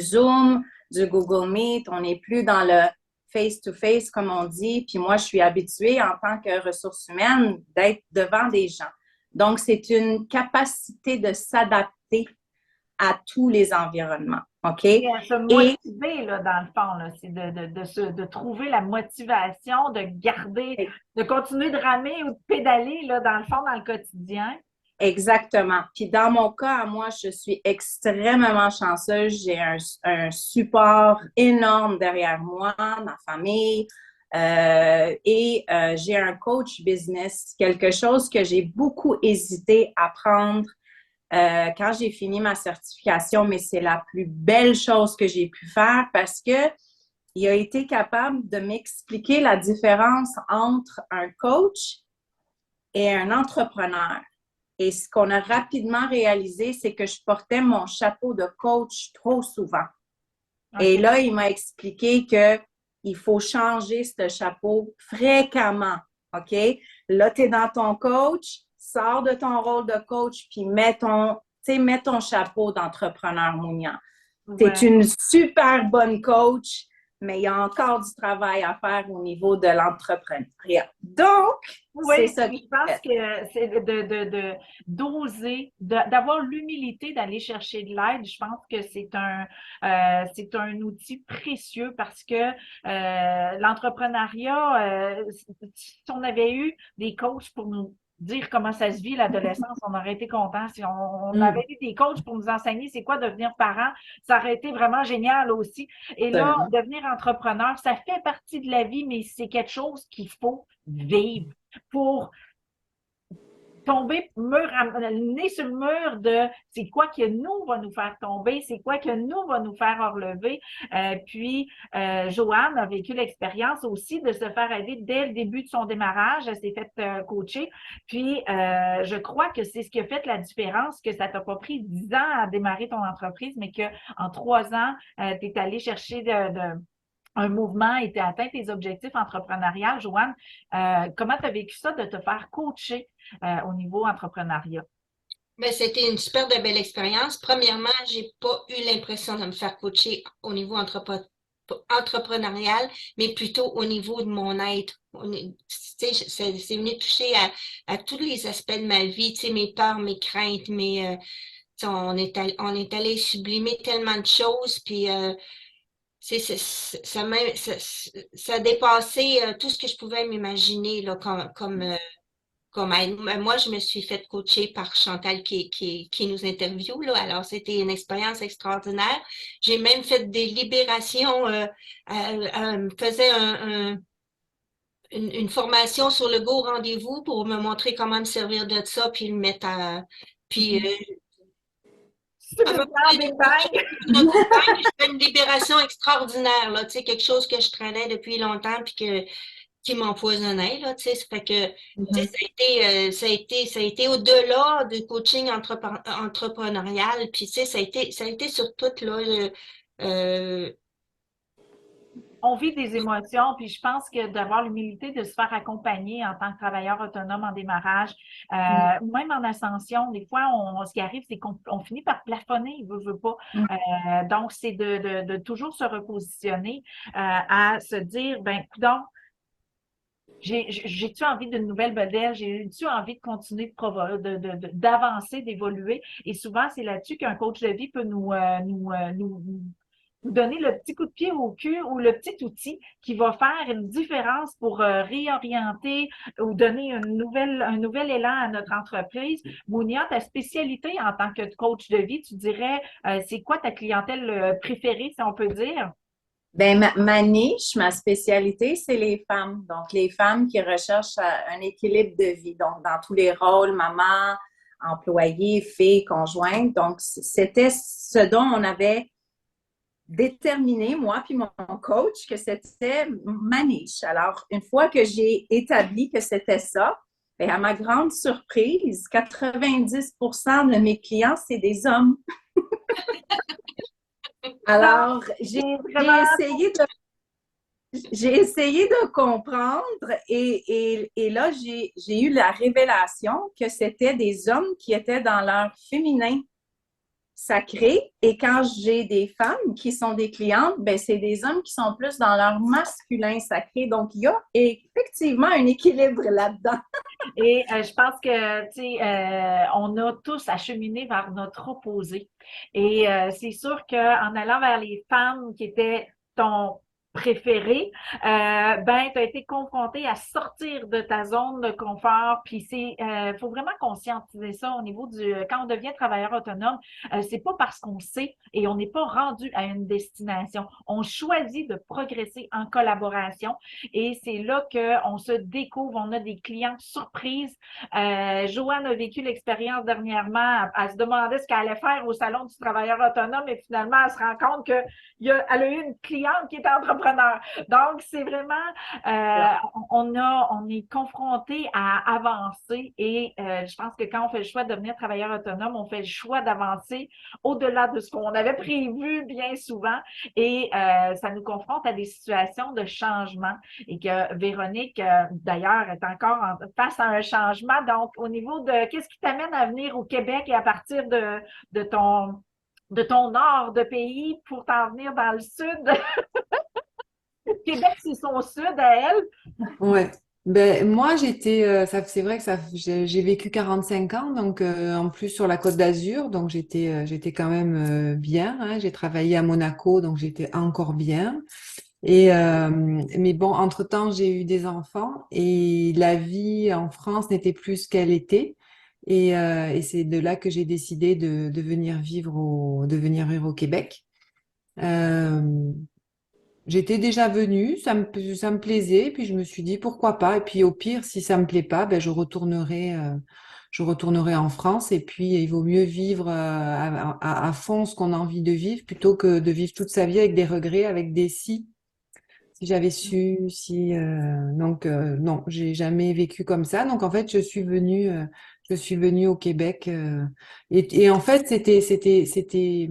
Zoom, du Google Meet, on n'est plus dans le face-to-face, comme on dit, puis moi, je suis habituée en tant que ressources humaines d'être devant des gens. Donc, c'est une capacité de s'adapter à tous les environnements, OK? Et à se motiver, là, dans le fond, là, c'est de trouver la motivation, de garder, de continuer de ramer ou de pédaler, là, dans le fond, dans le quotidien. Exactement. Puis dans mon cas, à moi, je suis extrêmement chanceuse. J'ai un support énorme derrière moi, ma famille, et j'ai un coach business, quelque chose que j'ai beaucoup hésité à prendre quand j'ai fini ma certification, mais c'est la plus belle chose que j'ai pu faire parce que il a été capable de m'expliquer la différence entre un coach et un entrepreneur. Et ce qu'on a rapidement réalisé, c'est que je portais mon chapeau de coach trop souvent. Okay. Et là, il m'a expliqué qu'il faut changer ce chapeau fréquemment. OK? Là, tu es dans ton coach, sors de ton rôle de coach, puis mets ton chapeau d'entrepreneur Mounia. Tu es une super bonne coach, mais il y a encore du travail à faire au niveau de l'entrepreneuriat. Donc, oui, c'est ça. Je pense que c'est d'oser, d'avoir l'humilité d'aller chercher de l'aide. Je pense que c'est un outil précieux parce que l'entrepreneuriat, si on avait eu des coachs pour nous dire comment ça se vit l'adolescence, on aurait été content. Si on avait eu des coachs pour nous enseigner c'est quoi devenir parent, ça aurait été vraiment génial aussi. Et là, devenir entrepreneur, ça fait partie de la vie, mais c'est quelque chose qu'il faut vivre pour tomber nez sur le mur de c'est quoi que nous va nous faire tomber, c'est quoi que nous va nous faire relever. Puis, Joanne a vécu l'expérience aussi de se faire aider dès le début de son démarrage. Elle s'est faite coacher. Puis, je crois que c'est ce qui a fait la différence, que ça t'a pas pris 10 ans à démarrer ton entreprise, mais qu'en 3 ans, tu es allé chercher un mouvement et tu as atteint tes objectifs entrepreneuriaux. Joanne, comment tu as vécu ça de te faire coacher au niveau entrepreneuriat? Mais c'était une super de belle expérience. Premièrement, j'ai pas eu l'impression de me faire coacher au niveau entrepreneurial, mais plutôt au niveau de mon être. C'est venu toucher à tous les aspects de ma vie, tu sais, mes peurs, mes craintes, on est allé sublimer tellement de choses, puis ça a dépassé tout ce que je pouvais m'imaginer là, comme aide. Moi, je me suis fait coacher par Chantal qui nous interviewe, là. Alors, c'était une expérience extraordinaire. J'ai même fait des libérations. Elle me faisait une formation sur le Go Rendez-vous pour me montrer comment me servir de ça, puis le mettre à... Puis, Big Bang! je fais une libération extraordinaire, là, tu sais, quelque chose que je traînais depuis longtemps, puis qui m'empoisonnait, là, tu sais, ça fait que, tu sais, ça a été au-delà du coaching entrepreneurial, puis, tu sais, ça a été sur tout, là, On vit des émotions, puis je pense que d'avoir l'humilité de se faire accompagner en tant que travailleur autonome en démarrage, ou même en ascension, des fois, ce qui arrive, c'est qu'on finit par plafonner, veut pas. Donc, c'est de toujours se repositionner, à se dire, ben, donc, j'ai-tu envie d'une nouvelle modèle? J'ai-tu envie de continuer d'avancer, d'évoluer? Et souvent, c'est là-dessus qu'un coach de vie peut nous donner le petit coup de pied au cul ou le petit outil qui va faire une différence pour réorienter ou donner un nouvel élan à notre entreprise. Mounia, ta spécialité en tant que coach de vie, tu dirais, c'est quoi ta clientèle préférée, si on peut dire? Ben, ma niche, ma spécialité, c'est les femmes. Donc, les femmes qui recherchent un équilibre de vie. Donc, dans tous les rôles, maman, employée, fille, conjointe. Donc, c'était ce dont on avait déterminé, moi puis mon coach, que c'était ma niche. Alors, une fois que j'ai établi que c'était ça, bien, à ma grande surprise, 90% de mes clients, c'est des hommes. Alors, j'ai essayé de comprendre et là, j'ai eu la révélation que c'était des hommes qui étaient dans leur féminin sacré. Et quand j'ai des femmes qui sont des clientes, ben c'est des hommes qui sont plus dans leur masculin sacré. Donc, il y a effectivement un équilibre là-dedans. Et je pense que, tu sais, on a tous à cheminer vers notre opposé. Et c'est sûr qu'en allant vers les femmes qui étaient ton préféré, ben, tu as été confronté à sortir de ta zone de confort. Puis faut vraiment conscientiser ça au niveau quand on devient travailleur autonome, c'est pas parce qu'on sait et on n'est pas rendu à une destination. On choisit de progresser en collaboration et c'est là qu'on se découvre, on a des clients surprises. Joanne a vécu l'expérience dernièrement, elle se demandait ce qu'elle allait faire au salon du travailleur autonome et finalement, elle se rend compte qu'elle a eu une cliente qui était entrepreneur. Donc, c'est vraiment, on est confronté à avancer et je pense que quand on fait le choix de devenir travailleur autonome, on fait le choix d'avancer au-delà de ce qu'on avait prévu bien souvent et ça nous confronte à des situations de changement et que Véronique, d'ailleurs, est encore face à un changement. Donc, au niveau de qu'est-ce qui t'amène à venir au Québec et à partir de ton nord de pays pour t'en venir dans le sud? Québec, c'est son sud à elle. Ouais. Ben, moi, c'est vrai que j'ai vécu 45 ans, donc en plus sur la Côte d'Azur, donc j'étais quand même bien. Hein. J'ai travaillé à Monaco, donc j'étais encore bien. Mais bon, entre-temps, j'ai eu des enfants et la vie en France n'était plus ce qu'elle était. Et c'est de là que j'ai décidé de venir vivre au Québec. Euh, J'étais déjà venue, ça me plaisait, puis je me suis dit pourquoi pas. Et puis au pire, si ça me plaît pas, ben je retournerai en France. Et puis, il vaut mieux vivre à fond ce qu'on a envie de vivre plutôt que de vivre toute sa vie avec des regrets, avec des si. Si j'avais su, si donc non, j'ai jamais vécu comme ça. Donc en fait, je suis venue au Québec et en fait, c'était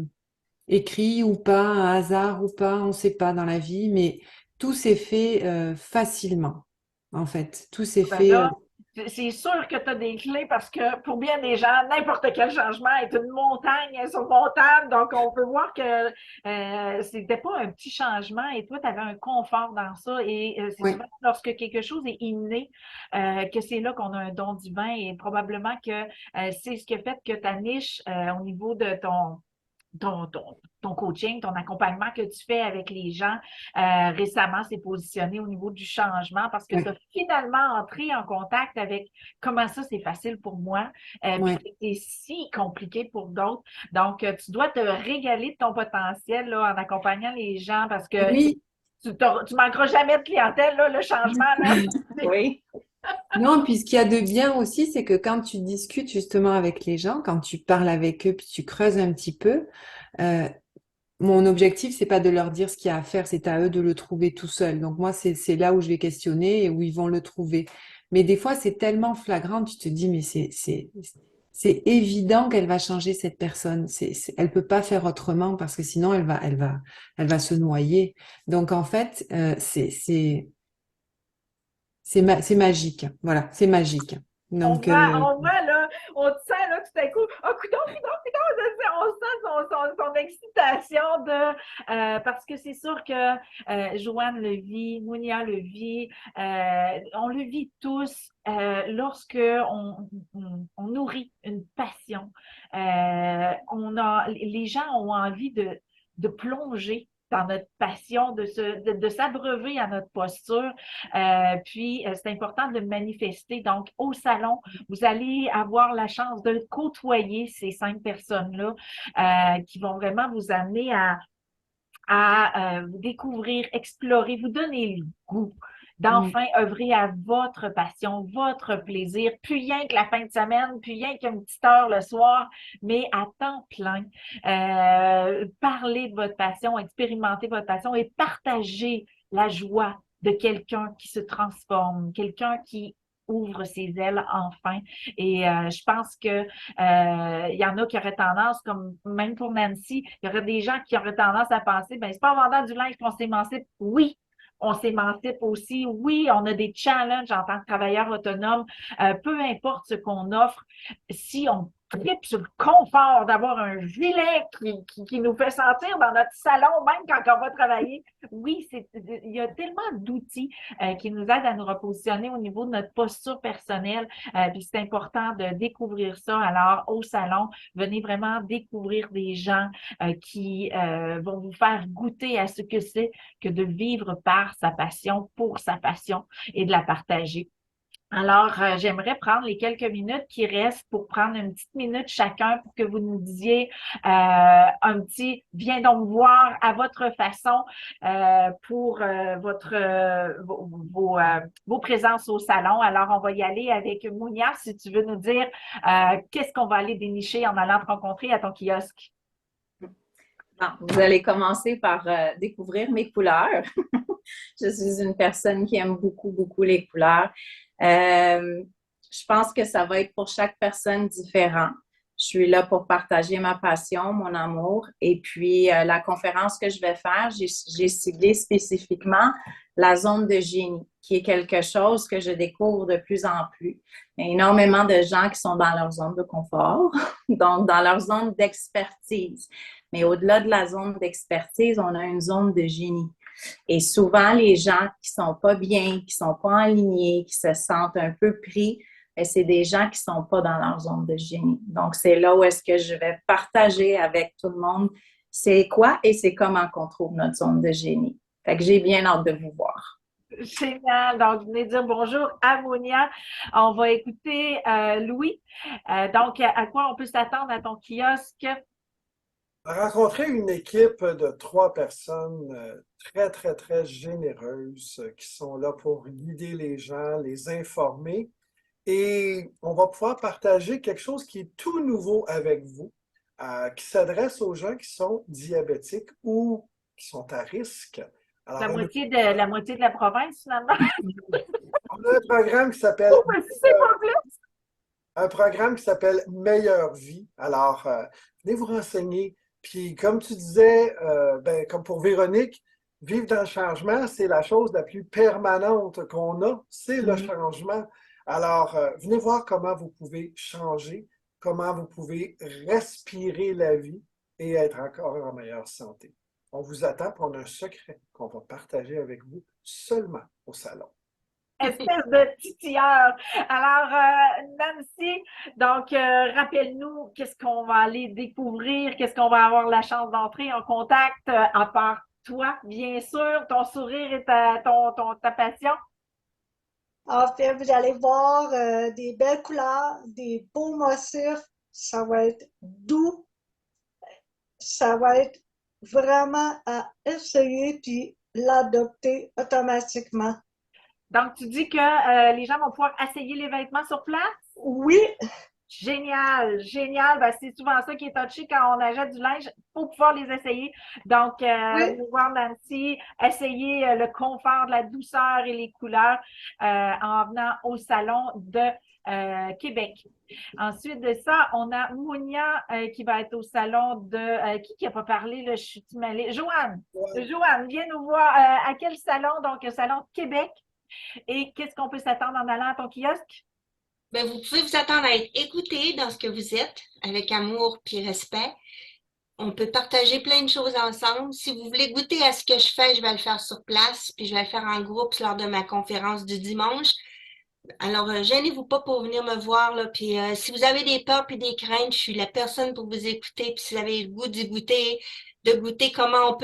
écrit ou pas, un hasard ou pas, on ne sait pas dans la vie, mais tout s'est fait facilement. En fait, tout s'est Ben fait. là, c'est sûr que tu as des clés parce que pour bien des gens, n'importe quel changement est une montagne insurmontable. Donc, on peut voir que c'était pas un petit changement et toi, tu avais un confort dans ça. Et c'est Ouais, souvent lorsque quelque chose est inné que c'est là qu'on a un don divin et probablement que c'est ce qui a fait que ta niche au niveau de ton coaching, ton accompagnement que tu fais avec les gens récemment s'est positionné au niveau du changement parce que tu ouais, as finalement entré en contact avec comment ça c'est facile pour moi, puis ouais. que c'est si compliqué pour d'autres. Donc, tu dois te régaler de ton potentiel là, en accompagnant les gens parce que Oui. tu manqueras jamais de clientèle, là, le changement, là. Oui. Non, puis ce qu'il y a de bien aussi, c'est que quand tu discutes justement avec les gens, quand tu parles avec eux, puis tu creuses un petit peu, euh, mon objectif, c'est pas de leur dire ce qu'il y a à faire, c'est à eux de le trouver tout seuls. Donc moi, c'est là où je vais questionner et où ils vont le trouver. Mais des fois, c'est tellement flagrant, tu te dis, mais c'est évident qu'elle va changer cette personne. Elle peut pas faire autrement parce que sinon, elle va se noyer. Donc en fait, c'est magique. Voilà, c'est magique. Donc, On voit, là, on te sent, là, tout à coup, oh, coudonc, on sent son excitation parce que c'est sûr que Joanne le vit, Mounia le vit, on le vit tous lorsque on nourrit une passion. Les gens ont envie de plonger dans notre passion, de s'abreuver à notre posture. Puis, c'est important de manifester. Donc, au salon, vous allez avoir la chance de côtoyer ces 5 personnes-là qui vont vraiment vous amener à vous découvrir, explorer, vous donner le goût mm, d'enfin œuvrer à votre passion, votre plaisir, plus rien que la fin de semaine, plus rien qu'une petite heure le soir, mais à temps plein. Parler de votre passion, expérimenter votre passion et partager la joie de quelqu'un qui se transforme, quelqu'un qui ouvre ses ailes enfin. Et je pense que il y en a qui auraient tendance, comme même pour Nancy, il y aurait des gens qui auraient tendance à penser, ben c'est pas en vendant du linge qu'on s'émancipe. Oui, on s'émancipe aussi. Oui, on a des challenges en tant que travailleur autonome. Peu importe ce qu'on offre, si on tripe sur le confort d'avoir un gilet qui nous fait sentir dans notre salon, même quand on va travailler. Oui, il y a tellement d'outils qui nous aident à nous repositionner au niveau de notre posture personnelle. Puis c'est important de découvrir ça. Alors, au salon, venez vraiment découvrir des gens qui vont vous faire goûter à ce que c'est que de vivre par sa passion, pour sa passion et de la partager. Alors, j'aimerais prendre les quelques minutes qui restent pour prendre une petite minute chacun pour que vous nous disiez un petit viens donc voir à votre façon pour vos présences au salon. Alors, on va y aller avec Mounia, si tu veux nous dire qu'est-ce qu'on va aller dénicher en allant te rencontrer à ton kiosque. Bon, vous allez commencer par découvrir mes couleurs. Je suis une personne qui aime beaucoup, beaucoup les couleurs. Je pense que ça va être pour chaque personne différent. Je suis là pour partager ma passion, mon amour. Et puis, la conférence que je vais faire, j'ai ciblé spécifiquement la zone de génie, qui est quelque chose que je découvre de plus en plus. Il y a énormément de gens qui sont dans leur zone de confort, donc dans leur zone d'expertise. Mais au-delà de la zone d'expertise, on a une zone de génie. Et souvent, les gens qui sont pas bien, qui sont pas alignés, qui se sentent un peu pris, c'est des gens qui sont pas dans leur zone de génie. Donc, c'est là où est-ce que je vais partager avec tout le monde c'est quoi et c'est comment qu'on trouve notre zone de génie. Fait que j'ai bien hâte de vous voir. Génial. Donc, venez dire bonjour à Monia. On va écouter Louis. Donc, à quoi on peut s'attendre à ton kiosque? Rencontrer une équipe de 3 personnes très, très, très généreuses qui sont là pour guider les gens, les informer Et on va pouvoir partager quelque chose qui est tout nouveau avec vous, qui s'adresse aux gens qui sont diabétiques ou qui sont à risque. Alors, La moitié de la province, finalement. on a un programme qui s'appelle Oh, mais si c'est pas plus. un programme qui s'appelle Meilleure vie. Alors, venez vous renseigner. Puis, comme tu disais, ben, comme pour Véronique, vivre dans le changement, c'est la chose la plus permanente qu'on a, c'est le Mhm. changement. Alors, venez voir comment vous pouvez changer, comment vous pouvez respirer la vie et être encore en meilleure santé. On vous attend pour un secret qu'on va partager avec vous seulement au salon. Espèce de titilleur. Alors, Nancy, donc, rappelle-nous qu'est-ce qu'on va aller découvrir, qu'est-ce qu'on va avoir la chance d'entrer en contact, à part toi, bien sûr, ton sourire et ta passion. En fait, vous allez voir des belles couleurs, des beaux motifs. Ça va être doux. Ça va être vraiment à essayer puis l'adopter automatiquement. Donc, tu dis que les gens vont pouvoir essayer les vêtements sur place? Oui, Génial, génial. Ben, c'est souvent ça qui est touché quand on achète du linge. Il faut pouvoir les essayer. Donc, oui. venez voir Nancy, essayer le confort, la douceur et les couleurs en venant au salon de Québec. Ensuite de ça, on a Mounia qui va être au salon de... qui n'a pas parlé? Là, je suis mêlée. Joanne. Ouais. Joanne, viens nous voir. À quel salon? Donc, le salon de Québec. Et qu'est-ce qu'on peut s'attendre en allant à ton kiosque? Ben, vous pouvez vous attendre à être écouté dans ce que vous êtes, avec amour puis respect. On peut partager plein de choses ensemble. Si vous voulez goûter à ce que je fais, je vais le faire sur place, puis je vais le faire en groupe lors de ma conférence du dimanche. Alors, gênez-vous pas pour venir me voir, là. Puis, si vous avez des peurs puis des craintes, je suis la personne pour vous écouter. Puis, si vous avez le goût d'y goûter, de goûter comment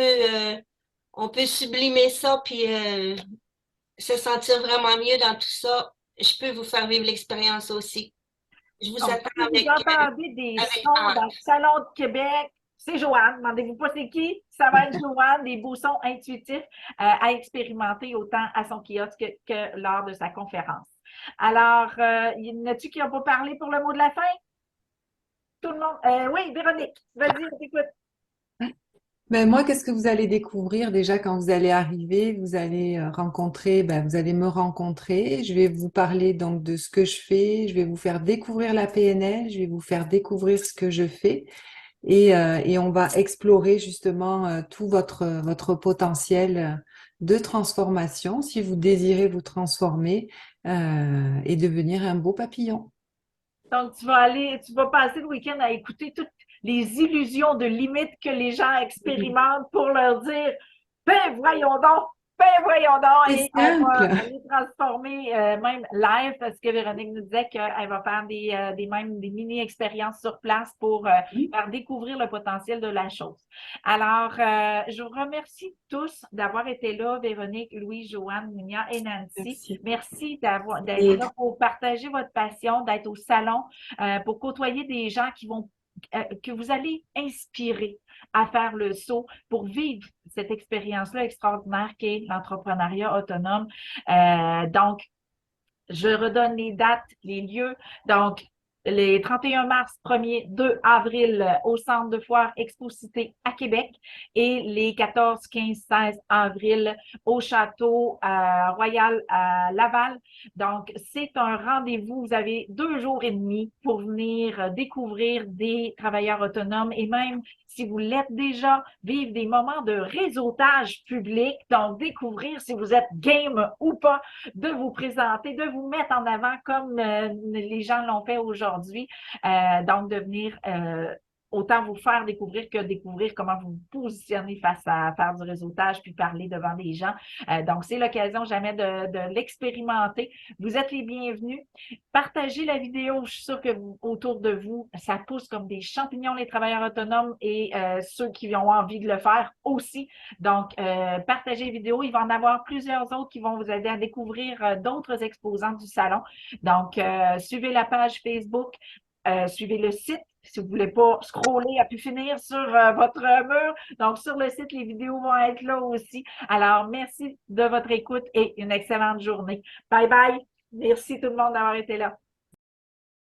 on peut sublimer ça, puis se sentir vraiment mieux dans tout ça, je peux vous faire vivre l'expérience aussi. Je vous Donc, attends si vous entendez des avec sons dans art. le salon de Québec, c'est Joanne. Demandez-vous pas c'est qui. Ça va être Joanne, des beaux sons intuitifs à expérimenter autant à son kiosque que lors de sa conférence. Alors, y en a-tu qui n'ont pas parlé pour le mot de la fin? Tout le monde. Oui, Véronique, vas-y, on t'écoute. Ben moi, qu'est-ce que vous allez découvrir déjà quand vous allez arriver? Vous allez rencontrer, ben, vous allez me rencontrer. Je vais vous parler donc de ce que je fais. Je vais vous faire découvrir la PNL. Je vais vous faire découvrir ce que je fais. Et on va explorer justement tout votre potentiel de transformation si vous désirez vous transformer et devenir un beau papillon. Donc, tu vas passer le week-end à écouter toutes les illusions de limites que les gens expérimentent pour leur dire, ben voyons donc, C'est et on simple. va les transformer même live parce que Véronique nous disait qu'elle va faire même des mini-expériences sur place pour faire découvrir le potentiel de la chose. Alors, je vous remercie tous d'avoir été là, Véronique, Louis, Joanne, Mounia et Nancy. Merci. Merci d'être Et là pour partager votre passion, d'être au salon, pour côtoyer des gens que vous allez inspirer à faire le saut pour vivre cette expérience-là extraordinaire qu'est l'entrepreneuriat autonome. Donc, je redonne les dates, les lieux. Donc, les 31 mars, 1er, 2 avril au centre de foire Expo-Cité à Québec et les 14, 15, 16 avril au château Royal à Laval. Donc, c'est un rendez-vous. Vous avez 2 jours et demi pour venir découvrir des travailleurs autonomes et même si vous l'êtes déjà, vivre des moments de réseautage public. Donc, découvrir si vous êtes game ou pas de vous présenter, de vous mettre en avant comme les gens l'ont fait aujourd'hui. Donc, de venir autant vous faire découvrir que découvrir comment vous vous positionnez face à faire du réseautage puis parler devant des gens. Donc, c'est l'occasion jamais de l'expérimenter. Vous êtes les bienvenus. Partagez la vidéo. Je suis sûre que autour de vous, ça pousse comme des champignons les travailleurs autonomes et ceux qui ont envie de le faire aussi. Donc, partagez la vidéo. Il va en avoir plusieurs autres qui vont vous aider à découvrir d'autres exposants du salon. Donc, suivez la page Facebook, suivez le site si vous ne voulez pas scroller à pu finir sur votre mur. Donc, sur le site, les vidéos vont être là aussi. Alors, merci de votre écoute et une excellente journée. Bye bye. Merci tout le monde d'avoir été là.